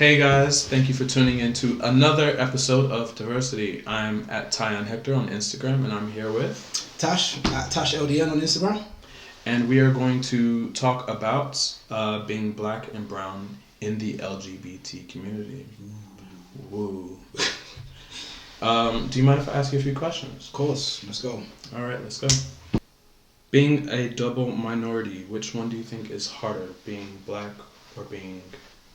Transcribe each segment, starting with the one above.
Hey guys, thank you for tuning in to another episode of Differcity. I'm at Tyone Hector on Instagram and I'm here with Tash at Tash LDN on Instagram. And we are going to talk about being black and brown in the LGBT community. Woo. Do you mind if I ask you a few questions? Of course, let's go. Alright, let's go. Being a double minority, which one do you think is harder, being black or being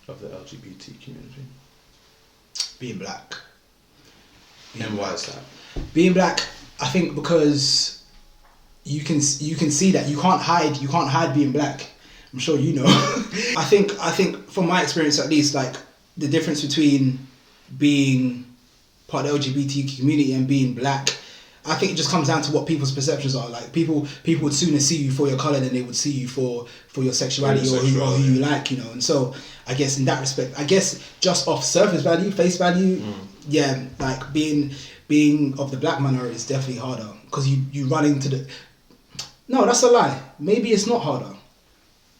of the LGBT community? Being black. And why is that? Being black, I think because you can see that you can't hide being black. I'm sure you know. I think from my experience at least, like the difference between being part of the LGBT community and being black, I think it just comes down to what people's perceptions are. Like people would sooner see you for your colour than they would see you for your sexuality or who you like, you know. And so I guess in that respect, I guess just off surface value, face value, yeah, like being of the black minority is definitely harder because you run into the. No, that's a lie. Maybe it's not harder.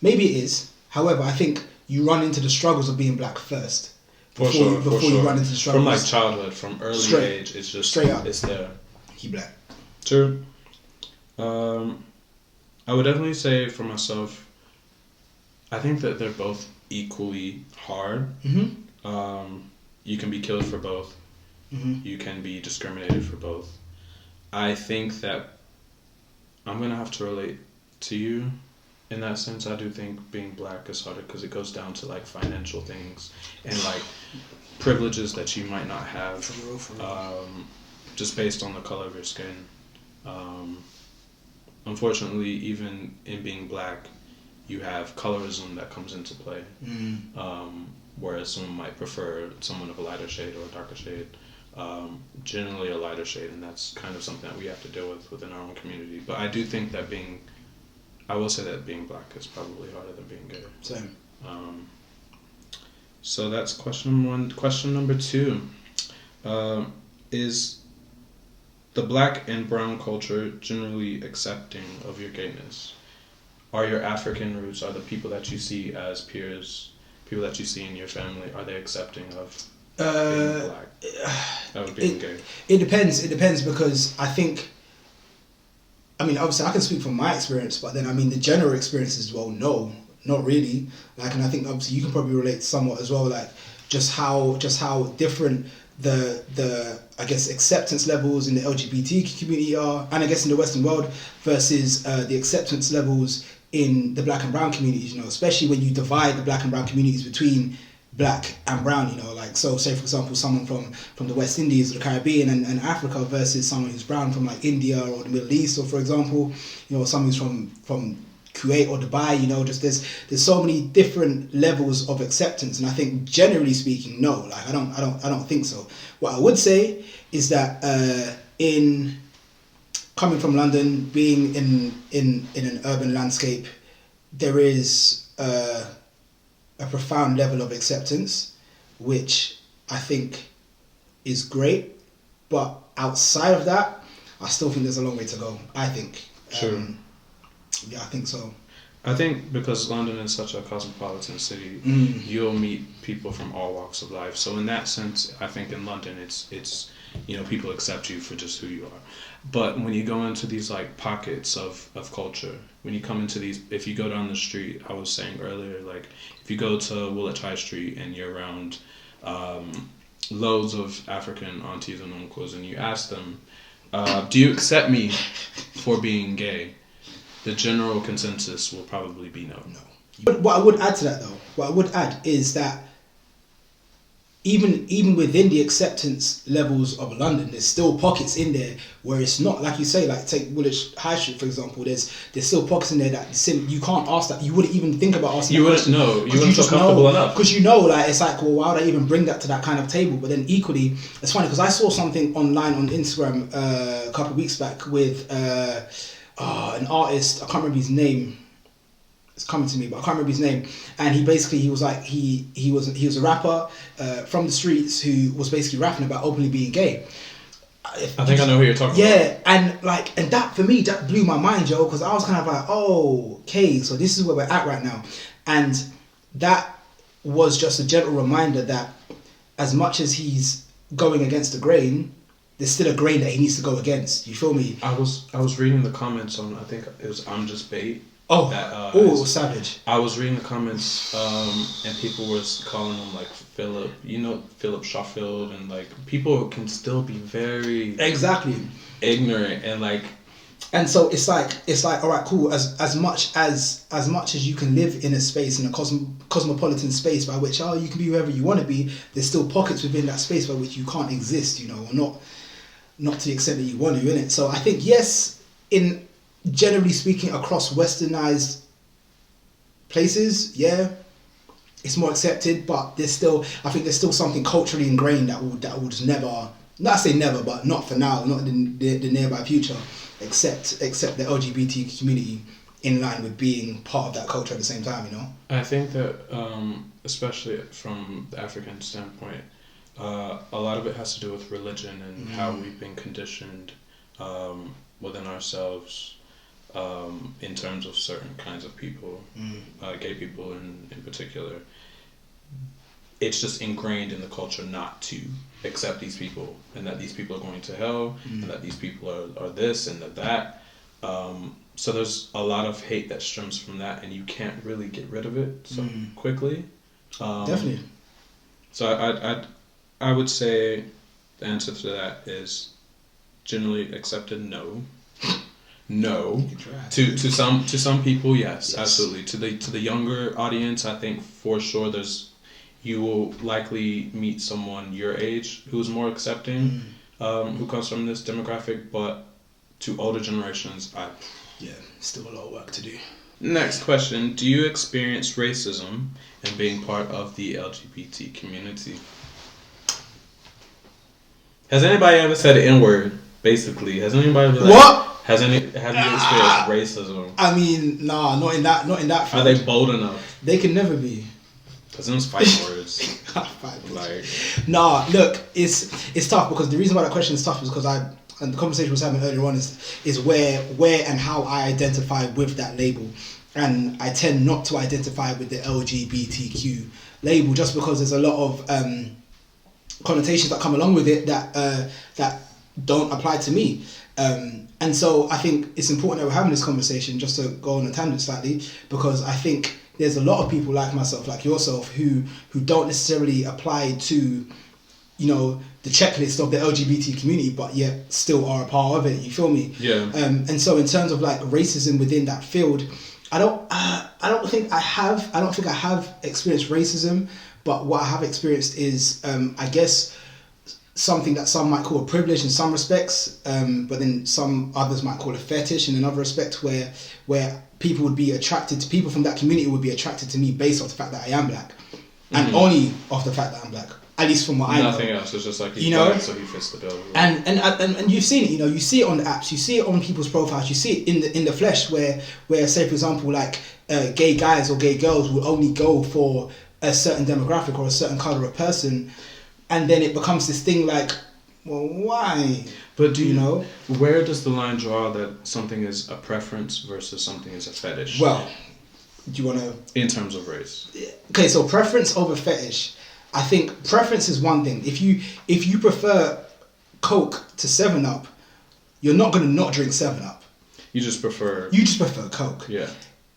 Maybe it is. However, I think you run into the struggles of being black first. Before you run into the struggles. From like childhood, from early age, it's just straight up. It's there. He black. True. I would definitely say for myself, I think that they're both equally hard. Mm-hmm. You can be killed for both. Mm-hmm. You can be discriminated for both. I think that I'm going to have to relate to you in that sense. I do think being black is harder because it goes down to like financial things and like privileges that you might not have. For real. Just based on the color of your skin. Unfortunately, even in being black, you have colorism that comes into play. Whereas someone might prefer someone of a lighter shade or a darker shade. Generally a lighter shade, and that's kind of something that we have to deal with within our own community. But I do think that I will say that being black is probably harder than being gay. Same. So that's question number one. Question number two is the black and brown culture generally accepting of your gayness? Are your African roots, are the people that you see as peers, people that you see in your family, are they accepting of being black? Of being gay? It depends because I think, I mean, obviously I can speak from my experience, but then I mean the general experience is, well, no, not really. Like, and I think obviously you can probably relate somewhat as well, like just how different the I guess acceptance levels in the LGBT community are, and I guess in the Western world versus the acceptance levels in the black and brown communities, you know, especially when you divide the black and brown communities between black and brown, you know, like, so say for example someone from the West Indies or the Caribbean and Africa versus someone who's brown from like India or the Middle East, or for example, you know, someone who's from Kuwait or Dubai, you know, just there's so many different levels of acceptance, and I think generally speaking, no, like I don't think so. What I would say is that in coming from London, being in an urban landscape, there is a profound level of acceptance, which I think is great, but outside of that, I still think there's a long way to go. I think. Sure. Yeah, I think so. I think because London is such a cosmopolitan city, you'll meet people from all walks of life. So in that sense, I think in London, it's you know, people accept you for just who you are. But when you go into these like pockets of culture, when you come into these, if you go down the street, I was saying earlier, like if you go to Woolwich High Street and you're around loads of African aunties and uncles, and you ask them, do you accept me for being gay? The general consensus will probably be no. But what I would add to that though, is that even within the acceptance levels of London, there's still pockets in there where it's not, like you say, like take Woolwich High Street for example, there's still pockets in there that you can't ask that, you wouldn't even think about asking. You wouldn't know, you wouldn't feel comfortable enough. Because you know, like it's like, well, why would I even bring that to that kind of table? But then equally, it's funny because I saw something online on Instagram a couple of weeks back with an artist, I can't remember his name. It's coming to me, but I can't remember his name. And he was like he was a rapper from the streets who was basically rapping about openly being gay. I think I know who you're talking about. Yeah, and that for me, that blew my mind, Joe, because I was kind of like, oh, okay, so this is where we're at right now, and that was just a gentle reminder that as much as he's going against the grain, there's still a grain that he needs to go against. You feel me? I was reading the comments on, I think it was I'm Just Bait. Oh, savage. I was reading the comments, and people were calling him like Philip, Philip Shawfield, and like people can still be very exactly ignorant and like. And so it's like all right, cool. As much as you can live in a space, in a cosmopolitan space by which you can be whoever you want to be, there's still pockets within that space by which you can't exist, or not to the extent that you want to, innit? So I think yes, in generally speaking across westernized places, yeah, it's more accepted, but I think there's still something culturally ingrained that will just never, not say never, but not for now, not in the nearby future, accept the LGBT community in line with being part of that culture at the same time, I think that especially from the African standpoint, a lot of it has to do with religion and how we've been conditioned within ourselves in terms of certain kinds of people, gay people in particular. It's just ingrained in the culture not to accept these people, and that these people are going to hell, and that these people are this and that. So there's a lot of hate that stems from that, and you can't really get rid of it so quickly. Definitely. So I would say the answer to that is generally accepted. No. To some people, yes, absolutely. To the younger audience, I think for sure you will likely meet someone your age who's more accepting, who comes from this demographic, but to older generations, still a lot of work to do. Next question: do you experience racism in being part of the LGBT community? Has anybody ever said the N-word? Basically, has anybody been like, what? Have you experienced racism? I mean, nah, not in that field. Are they bold enough? They can never be. Because those fighting words. Nah, look, it's tough, because the reason why that question is tough is because and the conversation we was having earlier on is where and how I identify with that label, and I tend not to identify with the LGBTQ label just because there's a lot of connotations that come along with it that don't apply to me. And so I think it's important that we're having this conversation, just to go on a tangent slightly, because I think there's a lot of people like myself, like yourself, who don't necessarily apply to, the checklist of the LGBT community, but yet still are a part of it. You feel me? Yeah. And so in terms of like racism within that field, I don't think I have experienced racism, but what I have experienced is, I guess, something that some might call a privilege in some respects, but then some others might call a fetish in another respect, where people would be attracted to, people from that community would be attracted to me based off the fact that I am black, and only off the fact that I'm black. At least from what I know. Nothing else. It's just like he's black, so he fits the bill. And you've seen it. You see it on the apps. You see it on people's profiles. You see it in the flesh, where say for example, like gay guys or gay girls will only go for a certain demographic or a certain color of person, and then it becomes this thing like, well, why? But do you know, where does the line draw that something is a preference versus something is a fetish? Well, do you want to... In terms of race. Okay, so preference over fetish. I think preference is one thing. If you prefer Coke to 7-Up, you're not going to not drink 7-Up. You just prefer Coke. Yeah.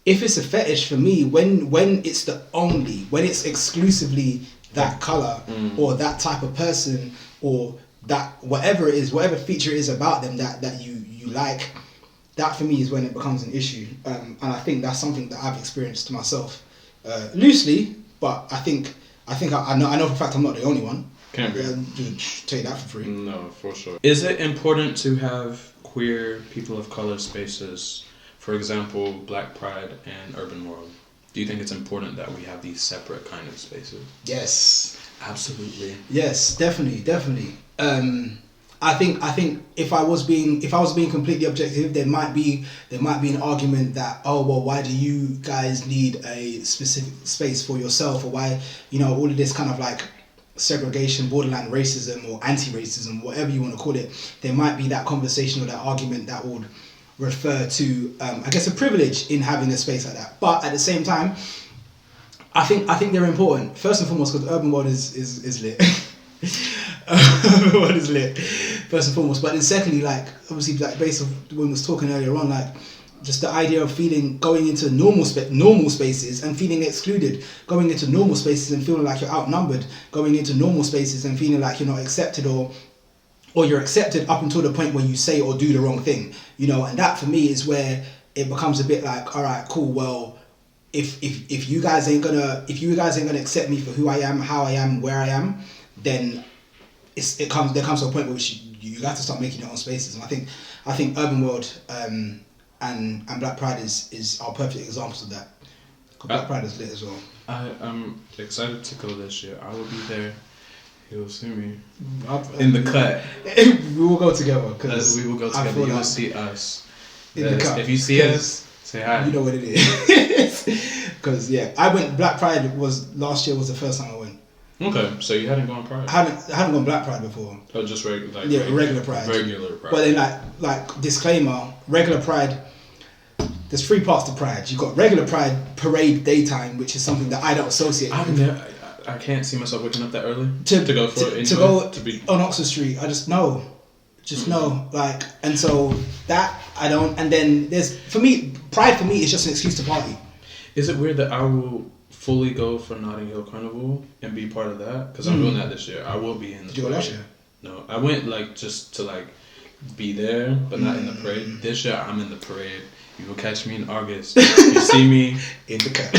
If it's a fetish for me, when it's exclusively that color or that type of person or that whatever it is, whatever feature it is about them that you like, that for me is when it becomes an issue. And I think that's something that I've experienced myself, loosely, but I think I know for a fact I'm not the only one. Can't be. Take that for free. No, for sure. Is it important to have queer people of color spaces, for example, Black Pride and Urban World? Do you think it's important that we have these separate kind of spaces? Yes. Absolutely. Yes, definitely. I think if I was being completely objective, there might be an argument that, oh well, why do you guys need a specific space for yourself, or why, all of this kind of like segregation, borderline racism or anti-racism, whatever you want to call it. There might be that conversation or that argument that would refer to, I guess, a privilege in having a space like that. But at the same time, I think they're important. First and foremost, because urban world is lit. Urban world is lit. First and foremost, but then secondly, like obviously, like based on when we was talking earlier on, like just the idea of going into normal spaces and feeling excluded, going into normal spaces and feeling like you're outnumbered, going into normal spaces and feeling like you're not accepted or you're accepted up until the point where you say or do the wrong thing, you know. And that for me is where it becomes a bit like, all right, cool, well, if you guys ain't gonna accept me for who I am, how I am, where I am, then there comes to a point where you have to start making your own spaces. And I think Urban World and Black Pride are perfect examples of that. Black Pride is lit as well. I'm excited to go this year. I will be there. You'll see me in the cut. We will go together. We will go together. You will see us in the cut. If you see us, say hi. You know what it is. Because I went. Black Pride was last year. Was the first time I went. Okay, so you hadn't gone Pride. I haven't gone Black Pride before. Oh, just regular Pride. Regular Pride. But then like disclaimer, regular Pride. There's 3 parts to Pride. You've got regular Pride parade daytime, which is something that I don't associate with. I can't see myself waking up that early to go for it. To be on Oxford Street. I just know. Like, and so that I don't. And then Pride for me is just an excuse to party. Is it weird that I will fully go for Notting Hill Carnival and be part of that? Because I'm doing that this year. I will be in the. Did you go last year? No, I went just to be there, but not in the parade. This year I'm in the parade. You will catch me in August. You see me in the cut.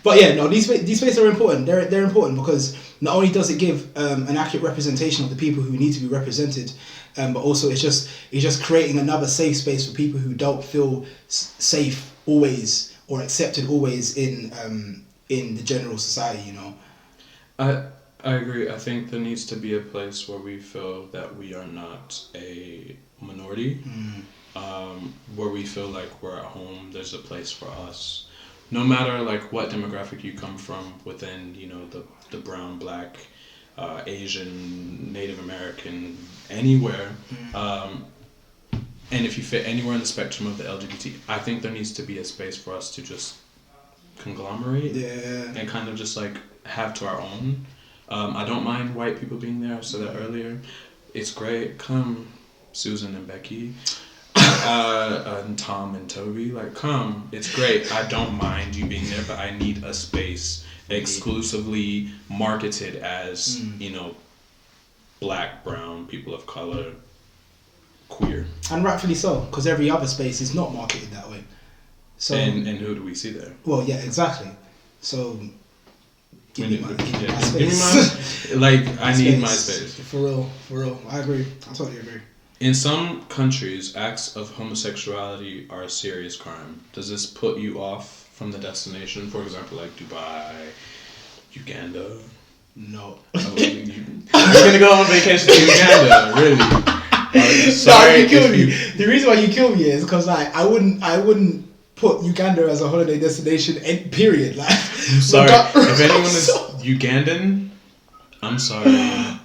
But these spaces are important. They're important because not only does it give an accurate representation of the people who need to be represented, but also it's just creating another safe space for people who don't feel safe always or accepted always in the general society. You know. I agree. I think there needs to be a place where we feel that we are not a minority, where we feel like we're at home. There's a place for us, no matter what demographic you come from within, the brown, black, Asian, Native American, anywhere, and if you fit anywhere in the spectrum of the LGBT, I think there needs to be a space for us to just conglomerate and kind of just have to our own. I don't mind white people being there. I said that earlier. It's great. Come, Susan and Becky, and Tom and Toby. Come. It's great. I don't mind you being there, but I need a space exclusively marketed as, black, brown, people of color, queer. And rightfully so, because every other space is not marketed that way. So and who do we see there? Well, yeah, exactly. So. Give me my space. I need my space. For real. I agree. I totally agree. In some countries, acts of homosexuality are a serious crime. Does this put you off from the destination? For example, Dubai, Uganda? No. You're going to go on vacation to Uganda, really? Sorry, you killed me. The reason why you killed me is because I wouldn't put Uganda as a holiday destination, period. I'm sorry. If anyone is Ugandan, I'm sorry.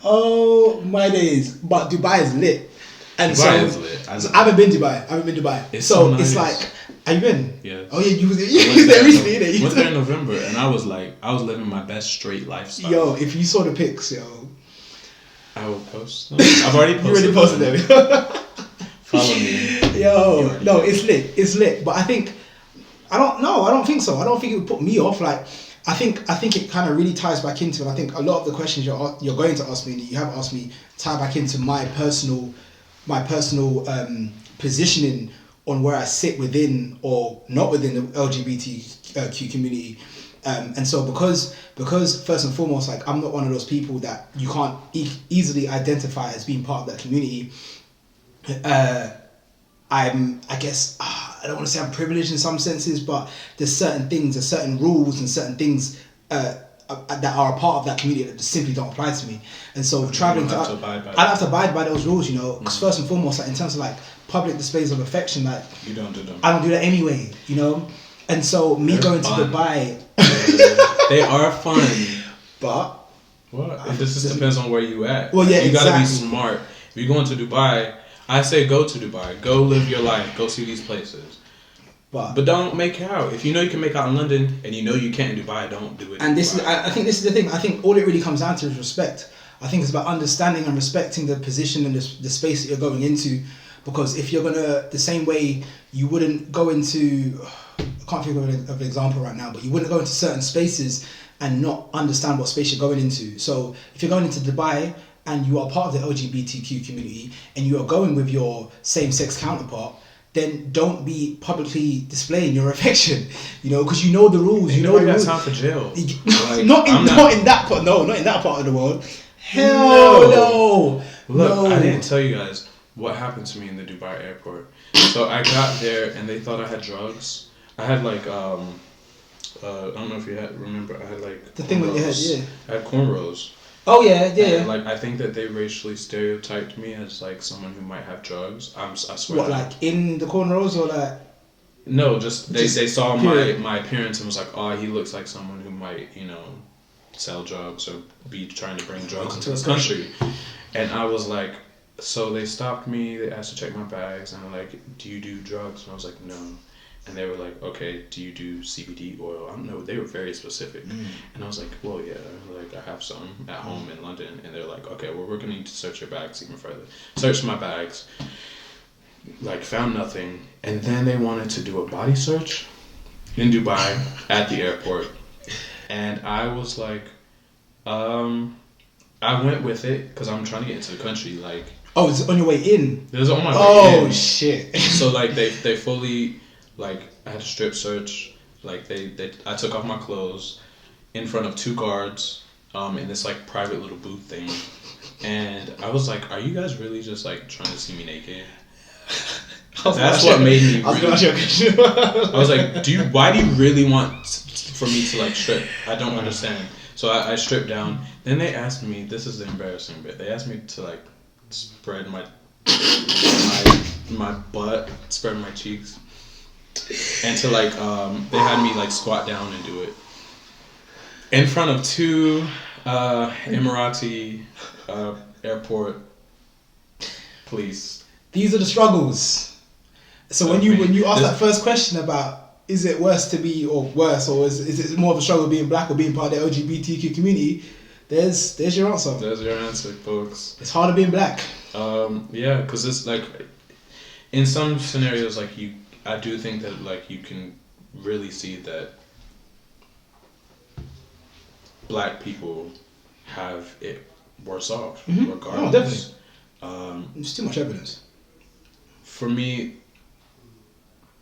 Oh, my days. But Dubai is lit. And Dubai is lit. I haven't been Dubai. It's so nice. It's like, have you been? Yes. Oh yeah, you was there recently. I went there in November, and I was living my best straight lifestyle. Yo, if you saw the pics, I will post them. I've already posted. You already posted them. Follow me. Yo, no, it's lit. But I don't think so. I don't think it would put me off. I think it kind of really ties back into, and I think a lot of the questions you're going to ask me, and you have asked me, tie back into my personal positioning on where I sit within or not within the LGBTQ community. And so because first and foremost, I'm not one of those people that you can't easily identify as being part of that community. I guess, I don't want to say I'm privileged in some senses, but there's certain rules and certain things that are a part of that community that just simply don't apply to me. And so traveling I'd have to abide by those rules, because first and foremost, in terms of public displays of affection, you don't do them. I don't do that anyway, And so They're going fun. to Dubai, they are fun. But what? It just depends on where you at. Well, yeah, you gotta exactly. be smart. If you're going to Dubai, I say go to Dubai. Go live your life. Go see these places. But don't make out. If you know you can make out in London and you know you can't in Dubai, don't do it. And this is, I think this is the thing. I think all it really comes down to is respect. I think it's about understanding and respecting the position and the space that you're going into. Because if you're gonna, the same way you wouldn't go into, I can't think of an example right now, but you wouldn't go into certain spaces and not understand what space you're going into. So if you're going into Dubai and you are part of the LGBTQ community and you are going with your same-sex counterpart, then don't be publicly displaying your affection, because you know the rules. You know the rules. Time for jail. Like, not in that part of the world. Hell no. Look, no. I didn't tell you guys what happened to me in the Dubai airport. So I got there and they thought I had drugs. I had I don't know if you remember. I had the thing with your head, yeah. I had cornrows. Oh yeah. And, I think that they racially stereotyped me as someone who might have drugs. I swear. What, in the cornrows or like? No, just they saw my appearance and was like, oh, he looks like someone who might sell drugs or be trying to bring drugs into this country. And I was like, so they stopped me. They asked to check my bags and they're like, do you do drugs? And I was like, no. And they were like, okay, do you do CBD oil? I don't know. They were very specific. And I was like, well, yeah, I have some at home in London. And they're like, okay, well, we're going to need to search your bags even further. Searched my bags, found nothing. And then they wanted to do a body search in Dubai at the airport. And I was like, I went with it because I'm trying to get into the country. Oh, it's on your way in? It was on my way in. Oh, shit. So, they fully... I had a strip search. I took off my clothes in front of 2 guards in this private little booth thing, and I was like, "Are you guys really just trying to see me naked?" That's what made me. I was like, why do you really want for me to strip? I don't understand. So I stripped down. Then they asked me. This is the embarrassing bit. They asked me to spread my butt, spread my cheeks. And to they had me squat down and do it in front of 2 Emirati airport police. These are the struggles. So when you ask that first question about is it worse to be or worse or is it more of a struggle being black or being part of the LGBTQ community, there's your answer. There's your answer, folks. It's harder being black. Yeah, because it's in some scenarios I do think that you can really see that black people have it worse off regardless. Oh, definitely. There's too much evidence. For me,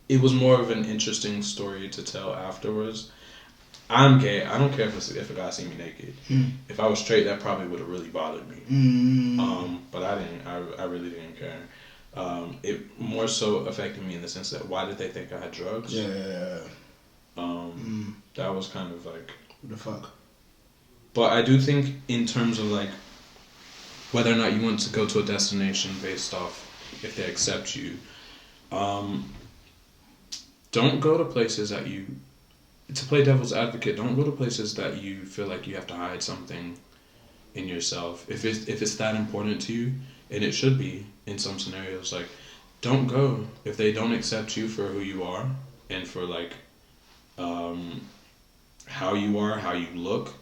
it was more of an interesting story to tell afterwards. I'm gay. I don't care if a guy see me naked. If I was straight, that probably would have really bothered me. But I didn't. I really didn't care. It more so affected me in the sense that why did they think I had drugs? Yeah. That was kind of what the fuck. But I do think in terms of whether or not you want to go to a destination based off if they accept you, don't go to places that to play devil's advocate, don't go to places that you feel like you have to hide something in yourself. If it's that important to you, and it should be in some scenarios, don't go if they don't accept you for who you are and for how you are, how you look.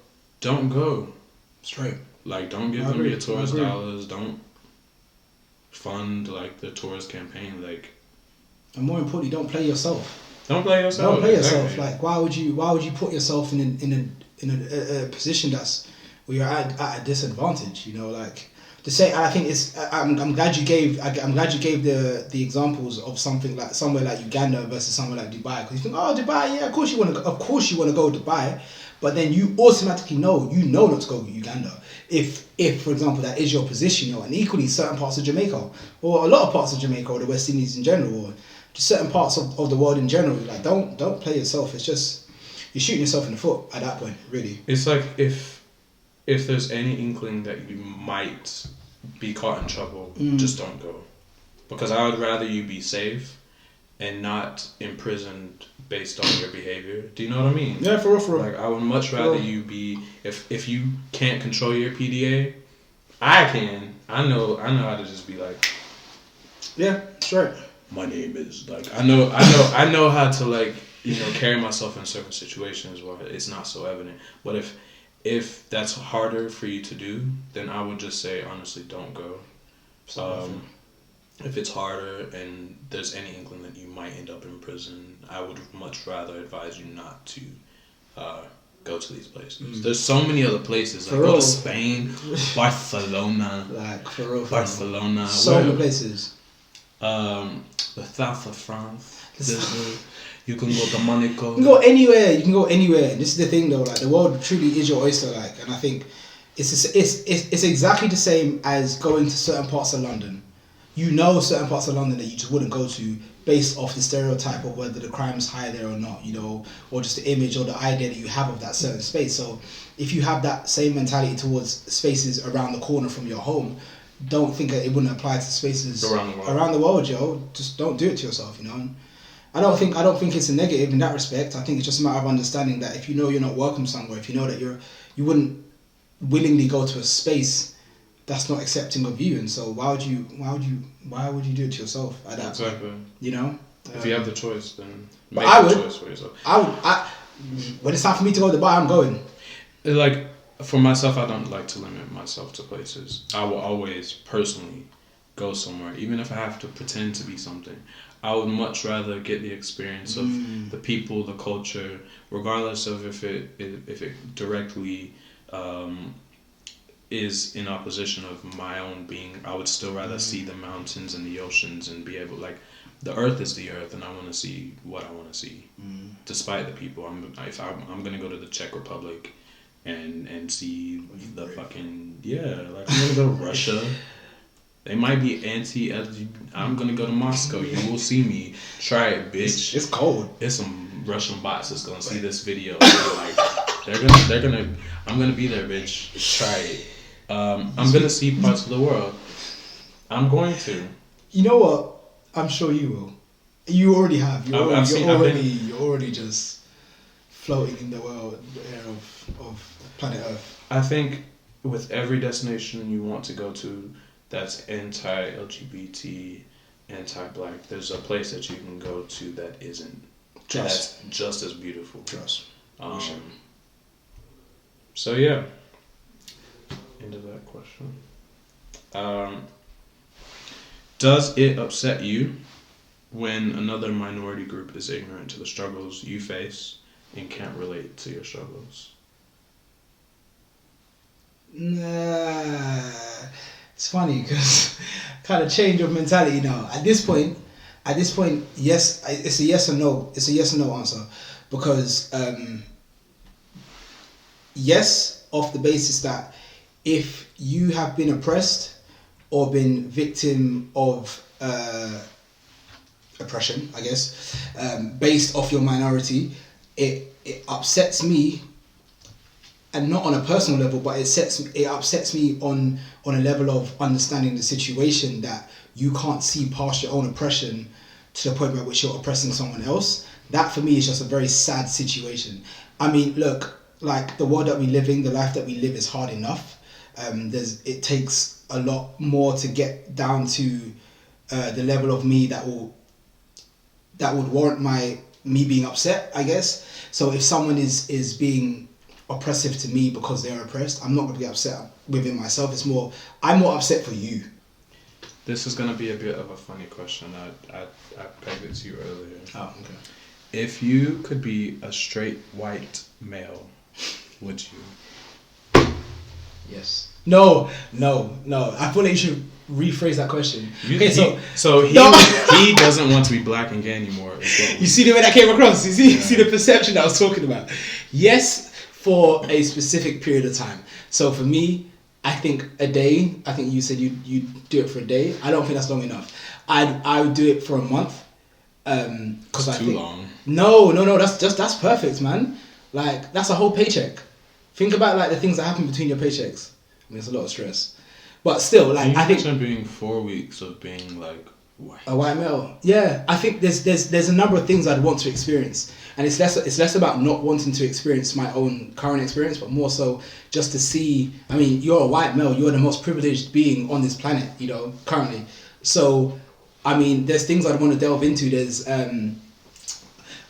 Don't go. Straight. Don't give them your tourist dollars. Don't fund the tourist campaign. And more importantly, don't play yourself. Don't play yourself. Don't play yourself. Why would you put yourself in a position where you're at a disadvantage? To say, I think it's. I'm glad you gave the examples of something somewhere like Uganda versus somewhere like Dubai, because you think, oh, Dubai, yeah, of course you want to go to Dubai, but then you automatically know not to go to Uganda if for example that is your position, and equally certain parts of Jamaica or a lot of parts of Jamaica or the West Indies in general or just certain parts of the world in general. Don't play yourself. It's just you're shooting yourself in the foot at that point. Really, it's if there's any inkling that you might be caught in trouble, just don't go. Because I would rather you be safe and not imprisoned based on your behavior. Do you know what I mean? Yeah, for real. I would much rather you be, if you can't control your PDA, I can. I know how to just be yeah, sure. my name is like I know how to like carry myself in certain situations where it's not so evident. But if that's harder for you to do, then I would just say honestly, don't go. If it's harder and there's any inkling that you might end up in prison, I would much rather advise you not to go to these places. There's so many other places. Like go to Spain, Barcelona. Like for real. Barcelona. So many places. The south of France. You can go to Monaco. You can go anywhere. You can go anywhere. And this is the thing, though. Like the world truly is your oyster. Like, and I think it's exactly the same as going to certain parts of London. You know, certain parts of London that you just wouldn't go to based off the stereotype of whether the crime's high there or not. Or just the image or the idea that you have of that certain space. So, if you have that same mentality towards spaces around the corner from your home, don't think that it wouldn't apply to spaces around the world, yo. Just don't do it to yourself, I don't think it's a negative in that respect. I think it's just a matter of understanding that if you know you're not welcome somewhere, if you know that you wouldn't willingly go to a space that's not accepting of you, and so why would you do it to yourself at that exactly point, if you have the choice, then make the choice for yourself. When it's time for me to go to the bar, I'm going. Like for myself, I don't like to limit myself to places. I will always personally go somewhere, even if I have to pretend to be something. I would much rather get the experience of the people, the culture, regardless of if it directly is in opposition of my own being. I would still rather see the mountains and the oceans and be able, like, the earth is the earth, and I want to see what I want to see, despite the people. I'm gonna go to the Czech Republic and see the fucking like I'm gonna go to Russia. They might be anti-LGBT. I'm gonna go to Moscow. You will see me. Try it, bitch. It's cold. There's some Russian bots that's gonna see this video. Like, they're gonna. I'm gonna be there, bitch. Try it. I'm gonna see parts of the world. I'm going to. You know what? I'm sure you will. You already have. You're already just floating in the world, the air of planet Earth. I think with every destination you want to go to that's anti-LGBT, anti-black, there's a place that you can go to that isn't. That's just as beautiful. Trust. So yeah. Into that question. Does it upset you when another minority group is ignorant to the struggles you face and can't relate to your struggles? Nah, it's funny because kind of change of mentality now. At this point, yes, it's a yes or no. It's a yes or no answer because yes, off the basis that if you have been oppressed or been victim of oppression, I guess, based off your minority, it upsets me, and not on a personal level, but it upsets me on a level of understanding the situation that you can't see past your own oppression to the point by which you're oppressing someone else. That for me is just a very sad situation. I mean, look, like the world that we live in, the life that we live is hard enough. It takes a lot more to get down to the level of me that would warrant me being upset, I guess. So if someone is being oppressive to me because they're oppressed, I'm not going to get upset within myself. I'm more upset for you. This is going to be a bit of a funny question. I pegged it to you earlier. Oh, okay. If you could be a straight white male, would you? Yes. No. I feel like you should rephrase that question. He doesn't want to be black and gay anymore. You see the way that came across? You see the perception that I was talking about? Yes, for a specific period of time. So for me, I think a day. I think you said you do it for a day. I don't think that's long enough. I would do it for a month. Because I think long. No. That's perfect, man. Like that's a whole paycheck. Think about like the things that happen between your paychecks. I mean, it's a lot of stress, but still, like I think being 4 weeks of being like white. A white male. Yeah, I think there's a number of things I'd want to experience, and it's less about not wanting to experience my own current experience, but more so just to see. I mean, you're a white male. You're the most privileged being on this planet, currently. So I mean, there's things I'd want to delve into. There's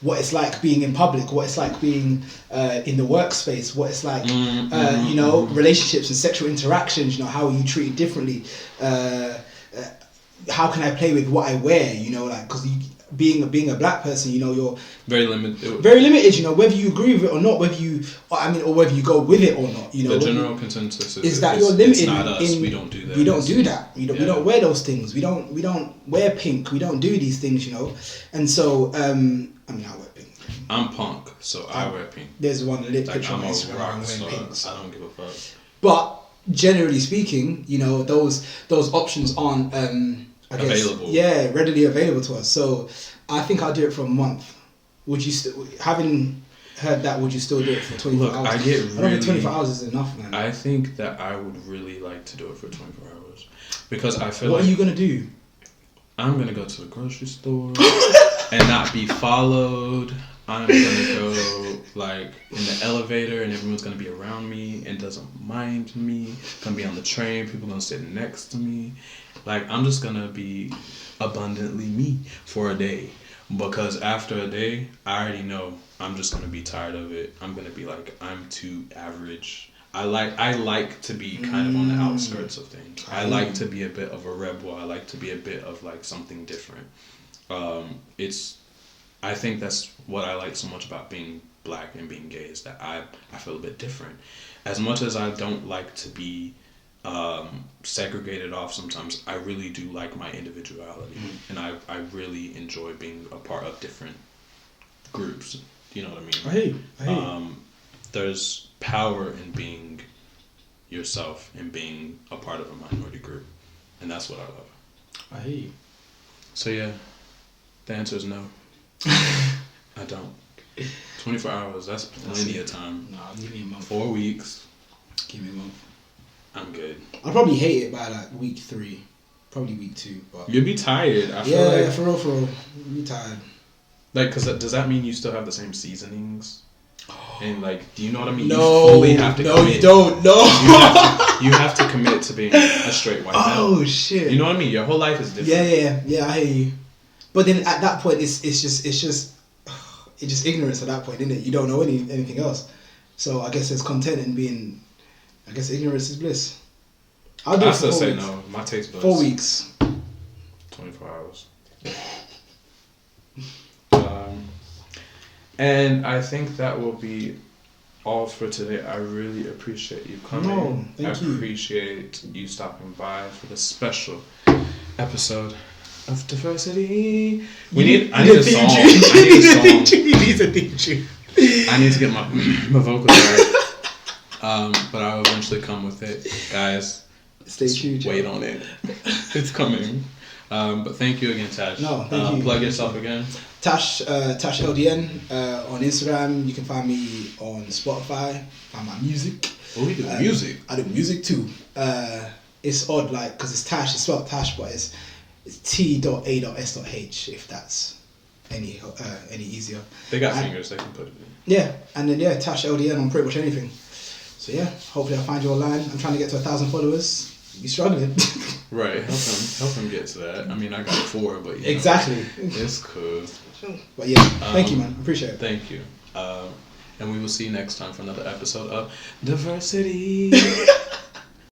what it's like being in public, what it's like being in the workspace, what it's like, you know, relationships and sexual interactions. You know, how are you treated differently? How can I play with what I wear? You know, like because being a black person, you know, you're very limited. Very limited, you know, whether you agree with it or not, whether you go with it or not, you know. The general consensus is that you're limited. It's not us. We don't do that. We don't do that. We don't wear those things. We don't wear pink. We don't do these things, you know. And so, I mean, I wear pink. I'm punk, so I wear pink. There's one lit like, picture on I'm Instagram rock, wearing so pink. So. I don't give a fuck. But generally speaking, you know, those options aren't I guess, available. Yeah, readily available to us. So I think I'll do it for a month. Would you having heard that? Would you still do it for 24 hours? I don't think 24 hours is enough, man. I think that I would really like to do it for 24 hours because I feel What are you gonna do? I'm gonna go to the grocery store and not be followed. I'm gonna go like in the elevator and everyone's gonna be around me and doesn't mind me. Gonna be on the train, people gonna sit next to me. Like I'm just gonna be abundantly me for a day. Because after a day, I already know I'm just gonna be tired of it. I'm gonna be like, I'm too average. I like to be kind of on the outskirts of things. I like to be a bit of a rebel. I like to be a bit of like something different. I think that's what I like so much about being black and being gay is that I feel a bit different. As much as I don't like to be segregated off sometimes, I really do like my individuality, and I really enjoy being a part of different groups. You know what I mean? I hate. There's power in being yourself and being a part of a minority group, and that's what I love. I hate. So yeah, the answer is no. I don't. 24 hours, that's plenty of time. Nah, give me a month. 4 weeks. Give me a month. I'm good. I'll probably hate it by like week 3, probably week 2. But you'll be tired. I feel yeah, like, for real, you'll be tired. Like, cause does that mean you still have the same seasonings? And like, do you know what I mean? No, you fully have to commit. you don't. No, you have to commit to being a straight white male. Oh shit! You know what I mean? Your whole life is different. Yeah. I hear you. But then at that point, it's just ignorance at that point, isn't it? You don't know anything else. So I guess there's content in being. I guess ignorance is bliss. I still say no. My taste buds. 4 weeks. 24 hours. And I think that will be all for today. I really appreciate you coming. No, thank you. I appreciate you stopping by for this special episode of Differcity. I need a song. You need a theme tune. I need to get my vocals right. But I'll eventually come with it. Guys, stay tuned. Wait on it. It's coming. But thank you again, Tash. No, thank you. Plug yourself again. Tash LDN on Instagram. You can find me on Spotify. Find my music. Oh, we do music. I do music too. It's odd, like, because it's Tash. It's spelled Tash, but it's T.A.S.H. If that's any easier. They got fingers. They can put it in. Yeah, and then Tash LDN on pretty much anything. So yeah, hopefully I'll find you online. I'm trying to get to 1,000 followers. You're struggling. Right, help him get to that. I mean, I got 4, but yeah. Exactly. It's cool. But yeah, thank you, man. Appreciate it. Thank you. And we will see you next time for another episode of Differcity.